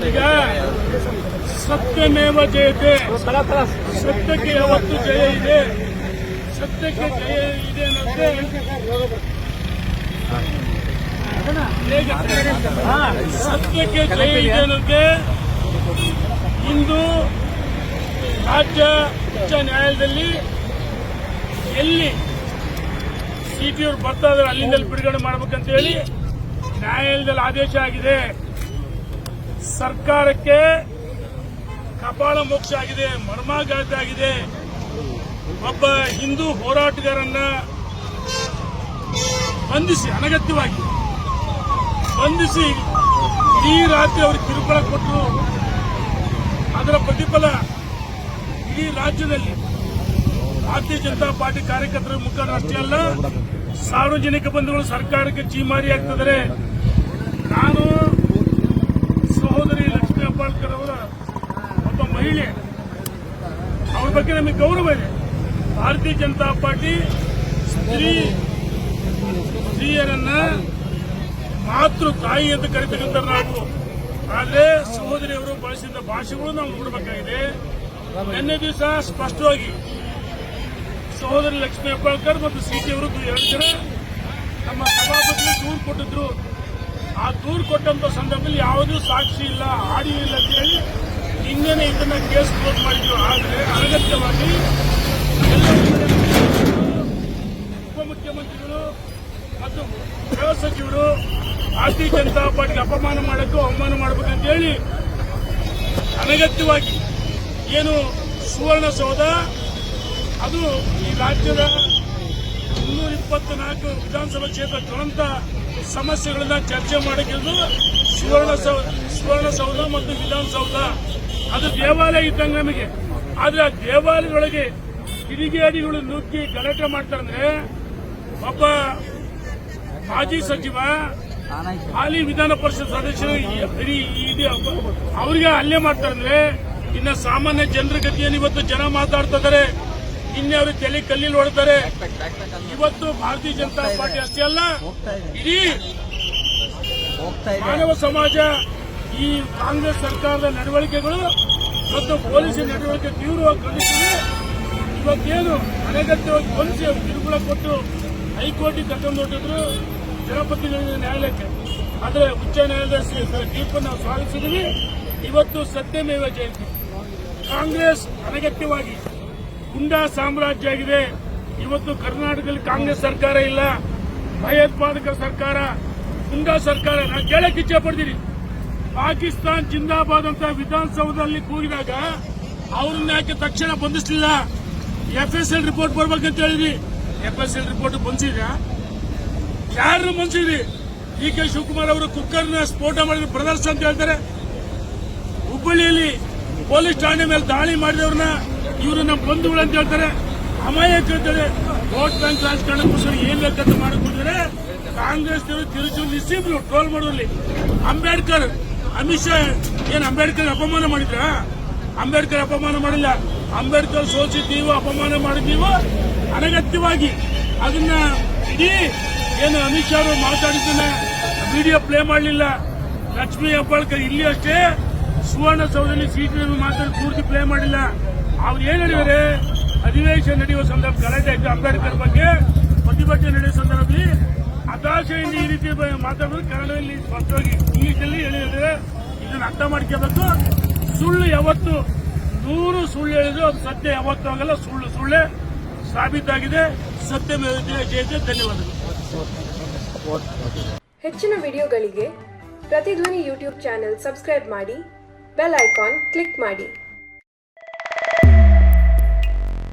ಈಗ ಸತ್ಯಮೇವ ಜಯತೆ, ಸತ್ಯಕ್ಕೆ ಯಾವತ್ತು ಜಯ ಇದೆ, ಸತ್ಯಕ್ಕೆ ಜಯ ಇದೆ ಅನ್ನೋದೇ ಸತ್ಯಕ್ಕೆ ಜಯ ಇದೆ ಅನ್ನೋದೇ ಇಂದು ರಾಜ್ಯ ಉಚ್ಚ ನ್ಯಾಯಾಲಯದಲ್ಲಿ ಎಲ್ಲಿ ಸಿಟಿಯವರು ಬರ್ತಾ ಇದ್ದಾರೆ ಅಲ್ಲಿಂದಲ್ಲಿ ಬಿಡುಗಡೆ ಮಾಡಬೇಕಂತ ಹೇಳಿ ನ್ಯಾಯಾಲಯದಲ್ಲಿ ಆದೇಶ ಆಗಿದೆ. ಸರ್ಕಾರಕ್ಕೆ ಕಪಾಳ ಮೋಕ್ಷ ಆಗಿದೆ, ಮರ್ಮಾಘಾತ ಆಗಿದೆ. ಒಬ್ಬ ಹಿಂದೂ ಹೋರಾಟಗಾರನ್ನ ಬಂಧಿಸಿ, ಅನಗತ್ಯವಾಗಿ ಬಂಧಿಸಿ ಇಡೀ ರಾತ್ರಿ ಅವ್ರಿಗೆ ಕಿರುಕುಳ ಕೊಟ್ಟರು. ಅದರ ಪ್ರತಿಫಲ ಇಡೀ ರಾಜ್ಯದಲ್ಲಿ ಭಾರತೀಯ ಜನತಾ ಪಾರ್ಟಿ ಕಾರ್ಯಕರ್ತರ ಮುಖಂಡರು ಅಷ್ಟೇ ಅಲ್ಲ, ಸಾರ್ವಜನಿಕ ಬಂಧುಗಳು ಸರ್ಕಾರಕ್ಕೆ ಚೀಮಾರಿ ಆಗ್ತಿದ್ದಾರೆ. ನಾನು ಸಹೋದರಿ ಲಕ್ಷ್ಮೀ ಹೆಬ್ಬಾಳ್ಕರ್ ಅವರ ಒಬ್ಬ ಮಹಿಳೆ, ಅವರ ಬಗ್ಗೆ ನಮಗೆ ಗೌರವ ಇದೆ. ಭಾರತೀಯ ಜನತಾ ಪಾರ್ಟಿ ಸ್ತ್ರೀಯರನ್ನ ಮಾತೃ ತಾಯಿ ಅಂತ ಕರೀತಕ್ಕಂಥ ನಾವು, ಆದರೆ ಸಹೋದರಿಯವರು ಬಳಸಿದ ಭಾಷೆಗಳು ನಾವು ನೋಡಬೇಕಾಗಿದೆ. ನಿನ್ನೆ ದಿವಸ ಸ್ಪಷ್ಟವಾಗಿ ಸಹೋದರಿ ಲಕ್ಷ್ಮೀ ಹೆಬ್ಬಾಳ್ಕರ್ ಮತ್ತು ಸಿಟಿ ಅವರು 2 ಜನ ನಮ್ಮ ಸಭಾಪತಿ ದೂರು ಕೊಟ್ಟಿದ್ರು. ಆ ದೂರು ಕೊಟ್ಟಂತ ಸಂದರ್ಭದಲ್ಲಿ ಯಾವುದೂ ಸಾಕ್ಷಿ ಇಲ್ಲ, ಆಡಿಯೋ ಇಲ್ಲ ಅಂತ ಹೇಳಿ ನಿನ್ನೆನೆ ಇದನ್ನ ಕೇಸ್ ಕ್ಲೋಸ್ ಮಾಡಿದ್ರು. ಆದರೆ ಅನಗತ್ಯವಾಗಿ ಉಪಮುಖ್ಯಮಂತ್ರಿಗಳು ಮತ್ತು ಗೃಹ ಸಚಿವರು ಭಾರತೀಯ ಜನತಾ ಪಾರ್ಟಿಗೆ ಅಪಮಾನ ಮಾಡಬೇಕು, ಅವಮಾನ ಮಾಡಬೇಕಂತ ಹೇಳಿ ಅನಗತ್ಯವಾಗಿ ಏನು ಸುವರ್ಣಸೌಧ ಅದು ಈ ರಾಜ್ಯದ 224 ವಿಧಾನಸಭಾ ಕ್ಷೇತ್ರ ಜ್ವಲಂತ ಸಮಸ್ಯೆಗಳನ್ನ ಚರ್ಚೆ ಮಾಡಕ್ಕಿದ್ದು ಸುವರ್ಣಸೌಧ ಮತ್ತು ವಿಧಾನಸೌಧ ಅದು ದೇವಾಲಯ ಇದ್ದಂಗೆ ನಮಗೆ. ಆದ್ರೆ ಆ ದೇವಾಲಯದೊಳಗೆ ಕಿಡಿಗೇಡಿಗಳು ನುಗ್ಗಿ ಗಲಾಟೆ ಮಾಡ್ತಾರಂದ್ರೆ, ಒಬ್ಬ ಮಾಜಿ ಸಚಿವ ಹಾಲಿ ವಿಧಾನ ಪರಿಷತ್ ಸದಸ್ಯರು ಅವರಿಗೆ ಹಲ್ಲೆ ಮಾಡ್ತಾರಂದ್ರೆ, ಇನ್ನ ಸಾಮಾನ್ಯ ಜನರ ಗತಿಯನ್ನು ಇವತ್ತು ಜನ ಮಾತಾಡ್ತಾ ಇದ್ದಾರೆ. ನಿನ್ನೆ ಅವರು ತಲೆ ಕಲ್ಲಿಲ್ ಹೊಡ್ತಾರೆ. ಇವತ್ತು ಭಾರತೀಯ ಜನತಾ ಪಾರ್ಟಿ ಅಷ್ಟೇ ಅಲ್ಲ, ಇಡೀ ಮಾನವ ಸಮಾಜ ಈ ಕಾಂಗ್ರೆಸ್ ಸರ್ಕಾರದ ನಡವಳಿಕೆಗಳು ಮತ್ತು ಪೊಲೀಸ್ ನಡವಳಿಕೆ ತೀವ್ರವಾಗಿ ಖಂಡಿಸಿದೆ. ಇವತ್ತೇನು ಅನಗತ್ಯವಾಗಿ ಪೊಲೀಸ್ ಕಿರುಕುಳ ಕೊಟ್ಟು ಹೈಕೋರ್ಟಿಗೆ ಕರ್ಕೊಂಡು ಹೊರಟಿದ್ರು ಜನಪ್ರತಿನಿಧಿ ನ್ಯಾಯಾಲಯಕ್ಕೆ. ಆದರೆ ಉಚ್ಚ ನ್ಯಾಯಾಲಯದ ತೀರ್ಪನ್ನು ನಾವು ಸ್ವಾಗತಿಸಿದ್ವಿ. ಇವತ್ತು ಸತ್ಯಮೇವ ಜಯಂತಿ. ಕಾಂಗ್ರೆಸ್ ಅನಗತ್ಯವಾಗಿ ಗುಂಡಾ ಸಾಮ್ರಾಜ್ಯ ಆಗಿದೆ. ಇವತ್ತು ಕರ್ನಾಟಕದಲ್ಲಿ ಕಾಂಗ್ರೆಸ್ ಸರ್ಕಾರ ಇಲ್ಲ, ಭಯೋತ್ಪಾದಕ ಸರ್ಕಾರ, ಗುಂಡಾ ಸರ್ಕಾರ. ನಾನು ಕೇಳಕ್ಕೆ ಇಚ್ಛೆ ಪಡ್ತೀನಿ, ಪಾಕಿಸ್ತಾನ್ ಜಿಂದಾಬಾದ್ ಅಂತ ವಿಧಾನಸೌಧದಲ್ಲಿ ಕೂಗಿದಾಗ ಅವ್ರನ್ನ ಯಾಕೆ ತಕ್ಷಣ ಬಂಧಿಸಲಿಲ್ಲ? FSL ರಿಪೋರ್ಟ್ ಬರ್ಬೇಕಂತ ಹೇಳಿದ್ವಿ. FSL ರಿಪೋರ್ಟ್ ಬಂದಿದ್ರಾ? ಯಾರನ್ನು ಬಂದಿದ್ರಿ? DK ಶಿವಕುಮಾರ್ ಅವರು ಕುಕ್ಕರ್ನ ಸ್ಫೋಟ ಮಾಡಿದ ಬ್ರದರ್ಸ್ ಅಂತ ಹೇಳ್ತಾರೆ. ಹುಬ್ಬಳ್ಳಿಯಲ್ಲಿ ಪೊಲೀಸ್ ಠಾಣೆ ಮೇಲೆ ದಾಳಿ ಮಾಡಿದವ್ರನ್ನ ಇವರು ನಮ್ಮ ಬಂಧುಗಳು ಅಂತ ಹೇಳ್ತಾರೆ. ಅಮಾಯಕ ಹೇಳ್ತಾರೆ. ವೋಟ್ ಬ್ಯಾಂಕ್ ರಾಜಕಾರಣಕ್ಕೋಸ್ಕರ ಏನ್ ಲೆಕ್ಕ ಮಾಡಿಕೊಂಡಿದ್ದಾರೆ ಕಾಂಗ್ರೆಸ್ ತಿರುಚೂರು ನಿಸ್ಸೀಬ್ರು ಟ್ರೋಲ್ ಮಾಡೋದ್ರಲ್ಲಿ. ಅಂಬೇಡ್ಕರ್, ಅಮಿತ್ ಶಾ ಏನ್ ಅಂಬೇಡ್ಕರ್ ಅಪಮಾನ ಮಾಡಿದ್ರ? ಅಂಬೇಡ್ಕರ್ ಅಪಮಾನ ಮಾಡಿಲ್ಲ. ಅಂಬೇಡ್ಕರ್ ಸೋಚಿದ್ದೀವೋ ಅಪಮಾನ ಮಾಡಿದ್ದೀವೋ ಅನಗತ್ಯವಾಗಿ ಅದನ್ನ ಇಡೀ ಏನು ಅಮಿತ್ ಶಾ ಅವರು ಮಾತಾಡಿದ್ದನ್ನ ವಿಡಿಯೋ ಪ್ಲೇ ಮಾಡಲಿಲ್ಲ. ಲಕ್ಷ್ಮೀ ಹೆಬ್ಬಾಳ್ಕರ್ ಇಲ್ಲಿ ಅಷ್ಟೇ ಸುವರ್ಣಸೌಧದಲ್ಲಿ ಸಿಟಿ ಮಾತಾಡಿ ಪೂರ್ತಿ ಪ್ಲೇ ಮಾಡಿಲ್ಲ. ಅವ್ರು ಏನ್ ಹೇಳಿದರೆ, ಅಧಿವೇಶನ ನಡೆಯುವ ಸಂದರ್ಭ ಗಲಾಟೆ ಆಯ್ತು, ಅಂಬೇಡ್ಕರ್ ಬಗ್ಗೆ ಪ್ರತಿಭಟನೆ ನಡೆಯುವ ಸಂದರ್ಭದಲ್ಲಿ ಹತಾಶೆಯಿಂದ ಈ ರೀತಿ ಮಾತಾಡೋದು ಕನ್ನಡದಲ್ಲಿ ಸ್ಪಷ್ಟವಾಗಿ ಇಂಗ್ಲಿಷಲ್ಲಿ ಹೇಳಿದ್ರೆ ಇದನ್ನ ಅರ್ಥ ಮಾಡ್ಕೋಬೇಕು. ಸುಳ್ಳು ಯಾವತ್ತು 100 ಸುಳ್ಳು ಹೇಳಿದ್ರು ಅದು ಸತ್ಯ ಯಾವತ್ತೂ ಆಗಲ್ಲ. ಸುಳ್ಳೆ ಸಾಬೀತಾಗಿದೆ. ಸತ್ಯಮೇವ ಜಯತೆ. ಧನ್ಯವಾದಗಳು. ಹೆಚ್ಚಿನ ವಿಡಿಯೋಗಳಿಗೆ ಪ್ರತಿಧ್ವನಿ ಯೂಟ್ಯೂಬ್ ಚಾನೆಲ್ ಸಬ್ಸ್ಕ್ರೈಬ್ ಮಾಡಿ, ಬೆಲ್ ಐಕಾನ್ ಕ್ಲಿಕ್ ಮಾಡಿ.